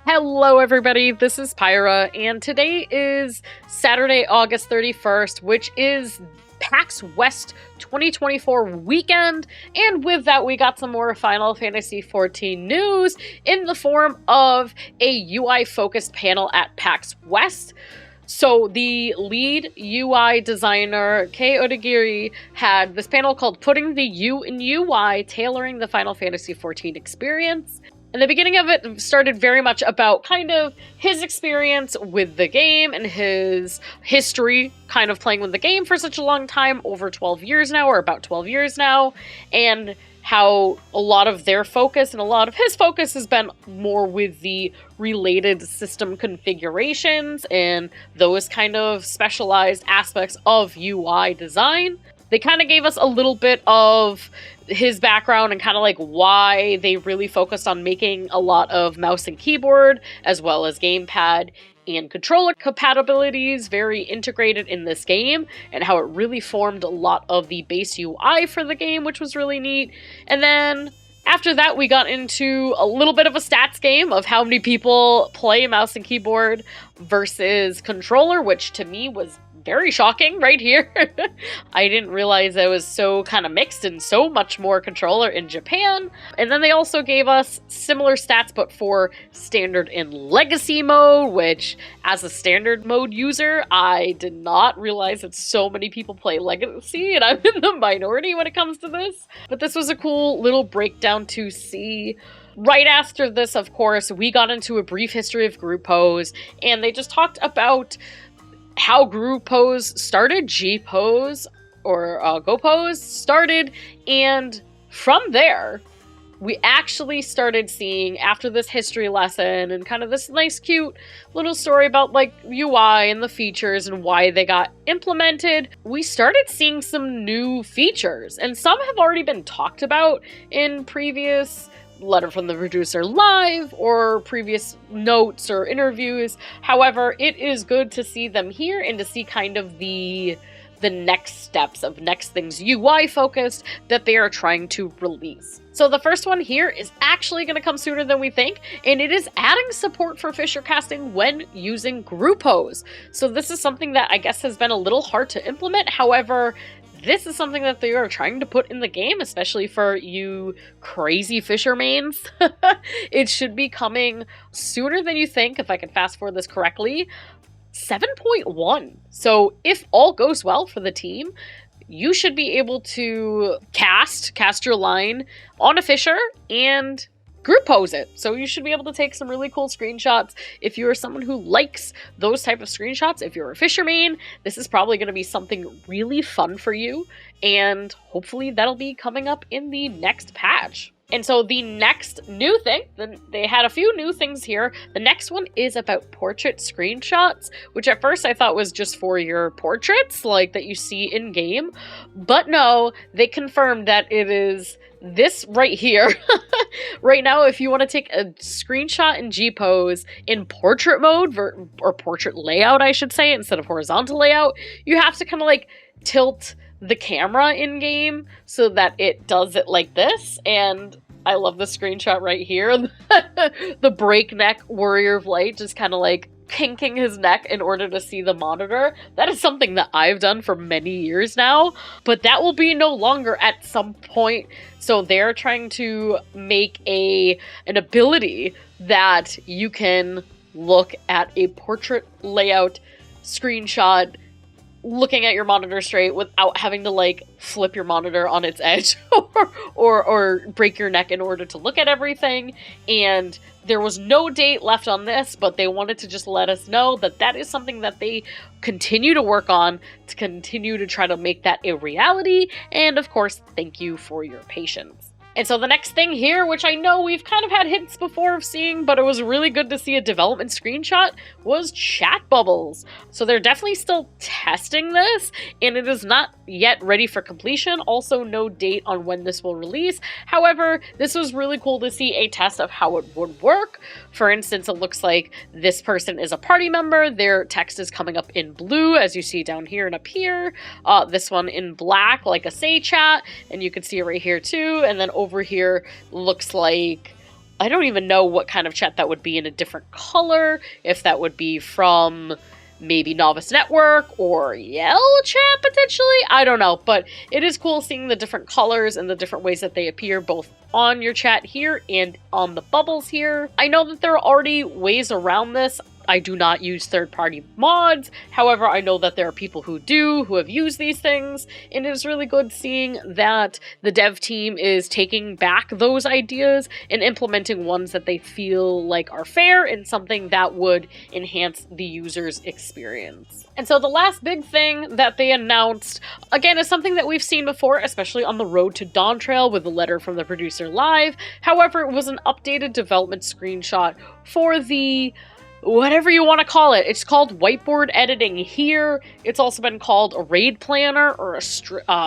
Hello everybody, this is Pyra, and today is Saturday, August 31st, which is PAX West 2024 weekend, and with that we got some more Final Fantasy XIV news in the form of a UI-focused panel at PAX West. So the lead UI designer, Kei Odagiri, had this panel called Putting the U in UI, Tailoring the Final Fantasy XIV Experience. And the beginning of it started very much about kind of his experience with the game and his history kind of playing with the game for such a long time, over 12 years now, or about 12 years now, and how a lot of their focus and a lot of his focus has been more with the related system configurations and those kind of specialized aspects of UI design. They kind of gave us a little bit of his background and kind of like why they really focused on making a lot of mouse and keyboard as well as gamepad and controller compatibilities very integrated in this game, and how it really formed a lot of the base UI for the game, which was really neat. And then after that, we got into a little bit of a stats game of how many people play mouse and keyboard versus controller, which to me was very shocking right here. I didn't realize it was so kind of mixed and so much more controller in Japan. And then they also gave us similar stats, but for standard and legacy mode, which as a standard mode user, I did not realize that so many people play legacy, and I'm in the minority when it comes to this. But this was a cool little breakdown to see. Right after this, of course, we got into a brief history of group pose, and they just talked about how group pose started, G pose or go pose started, and from there we actually started seeing, after this history lesson and kind of this nice cute little story about like UI and the features and why they got implemented, we started seeing some new features, and some have already been talked about in previous Letter from the Producer Live or previous notes or interviews. However, it is good to see them here and to see kind of the next steps of next things UI focused that they are trying to release. So the first one here is actually going to come sooner than we think, and it is adding support for Fisher casting when using group pose. So this is something that I guess has been a little hard to implement. However, this is something that they are trying to put in the game, especially for you crazy Fisher mains. It should be coming sooner than you think, if I can fast forward this correctly. 7.1. So if all goes well for the team, you should be able to cast your line on a Fisher and group pose it. So you should be able to take some really cool screenshots. If you're someone who likes those type of screenshots, if you're a Fisher main, this is probably going to be something really fun for you, and hopefully that'll be coming up in the next patch. And so the next new thing, they had a few new things here. The next one is about portrait screenshots, which at first I thought was just for your portraits, like that you see in game. But no, they confirmed that it is this right here. Right now, if you want to take a screenshot in G-Pose in portrait mode, or portrait layout, I should say, instead of horizontal layout, you have to kind of like tilt the camera in game so that it does it like this. And I love the screenshot right here. The breakneck warrior of light just kind of like kinking his neck in order to see the monitor. That is something that I've done for many years now, but that will be no longer at some point. So they're trying to make an ability that you can look at a portrait layout screenshot looking at your monitor straight without having to like flip your monitor on its edge or break your neck in order to look at everything. And there was no date left on this, but they wanted to just let us know that that is something that they continue to work on, to continue to try to make that a reality. And of course, thank you for your patience. And so the next thing here, which I know we've kind of had hints before of seeing, but it was really good to see a development screenshot, was chat bubbles. So they're definitely still testing this, and it is not yet ready for completion. Also, no date on when this will release. However, this was really cool to see a test of how it would work. For instance, it looks like this person is a party member. Their text is coming up in blue, as you see down here and up here. This one in black, like a say chat, and you can see it right here too. And then over here looks like I don't even know what kind of chat that would be in a different color, if that would be from maybe Novice Network or Yell chat potentially. I don't know, but it is cool seeing the different colors and the different ways that they appear both on your chat here and on the bubbles here. I know that there are already ways around this. I do not use third-party mods. However, I know that there are people who do, who have used these things, and it is really good seeing that the dev team is taking back those ideas and implementing ones that they feel like are fair and something that would enhance the user's experience. And so the last big thing that they announced, again, is something that we've seen before, especially on the Road to Dawn Trail with a letter from the producer live. However, it was an updated development screenshot for the whatever you want to call it. It's called whiteboard editing here. It's also been called a raid planner or a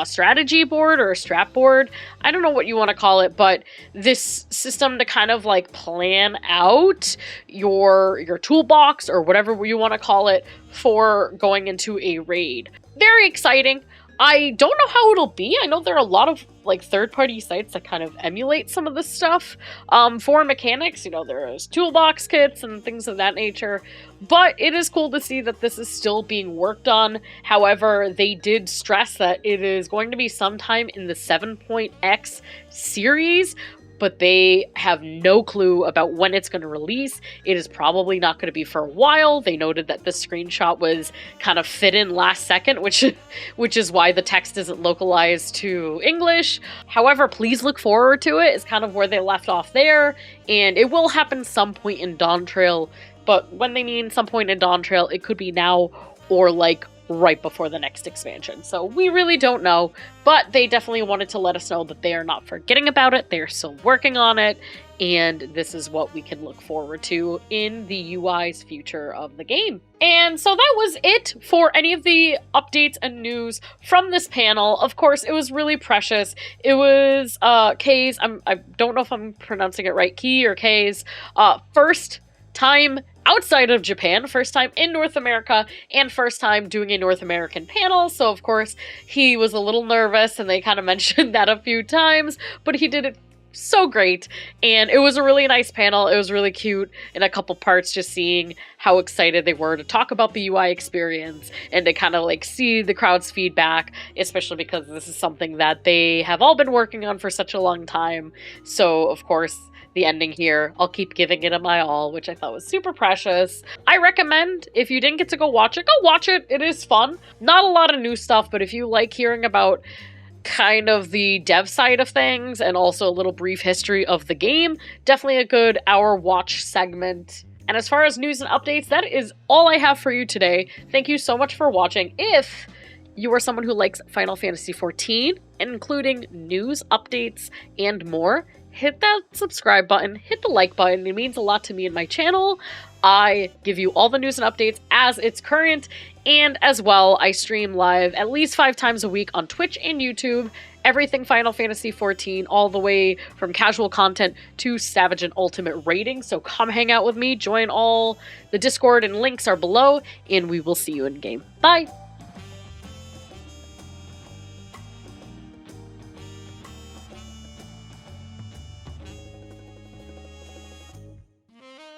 strategy board or a strat board. I don't know what you want to call it, but this system to kind of like plan out your toolbox or whatever you want to call it for going into a raid. Very exciting. I don't know how it'll be. I know there are a lot of like third-party sites that kind of emulate some of this stuff for mechanics. You know, there's toolbox kits and things of that nature, but it is cool to see that this is still being worked on. However, they did stress that it is going to be sometime in the 7.x series, but they have no clue about when it's going to release. It is probably not going to be for a while. They noted that this screenshot was kind of fit in last second, which is why the text isn't localized to English. However, please look forward to it. It's kind of where they left off there, and it will happen some point in Dawn Trail, but when they mean some point in Dawn Trail, it could be now or like right before the next expansion. So we really don't know, but they definitely wanted to let us know that they are not forgetting about it. They are still working on it, and this is what we can look forward to in the UI's future of the game. And so that was it for any of the updates and news from this panel. Of course, it was really precious. It was Kay's, I don't know if I'm pronouncing it right, Key or Kay's first time outside of Japan, first time in North America, and first time doing a North American panel. So of course he was a little nervous, and they kind of mentioned that a few times, but he did it so great, and it was a really nice panel. It was really cute in a couple parts, just seeing how excited they were to talk about the UI experience and to kind of like see the crowd's feedback, especially because this is something that they have all been working on for such a long time. So of course the ending here, I'll keep giving it my all, which I thought was super precious. I recommend, if you didn't get to go watch it, go watch it. It is fun. Not a lot of new stuff, but if you like hearing about kind of the dev side of things and also a little brief history of the game, definitely a good hour watch segment. And as far as news and updates, that is all I have for you today. Thank you so much for watching. If you are someone who likes Final Fantasy XIV, including news, updates, and more, hit that subscribe button, hit the like button. It means a lot to me and my channel. I give you all the news and updates as it's current, and as well, I stream live at least 5 times a week on Twitch and YouTube. Everything Final Fantasy XIV, all the way from casual content to Savage and Ultimate rating. So come hang out with me, join all the Discord, and links are below, and we will see you in game. Bye!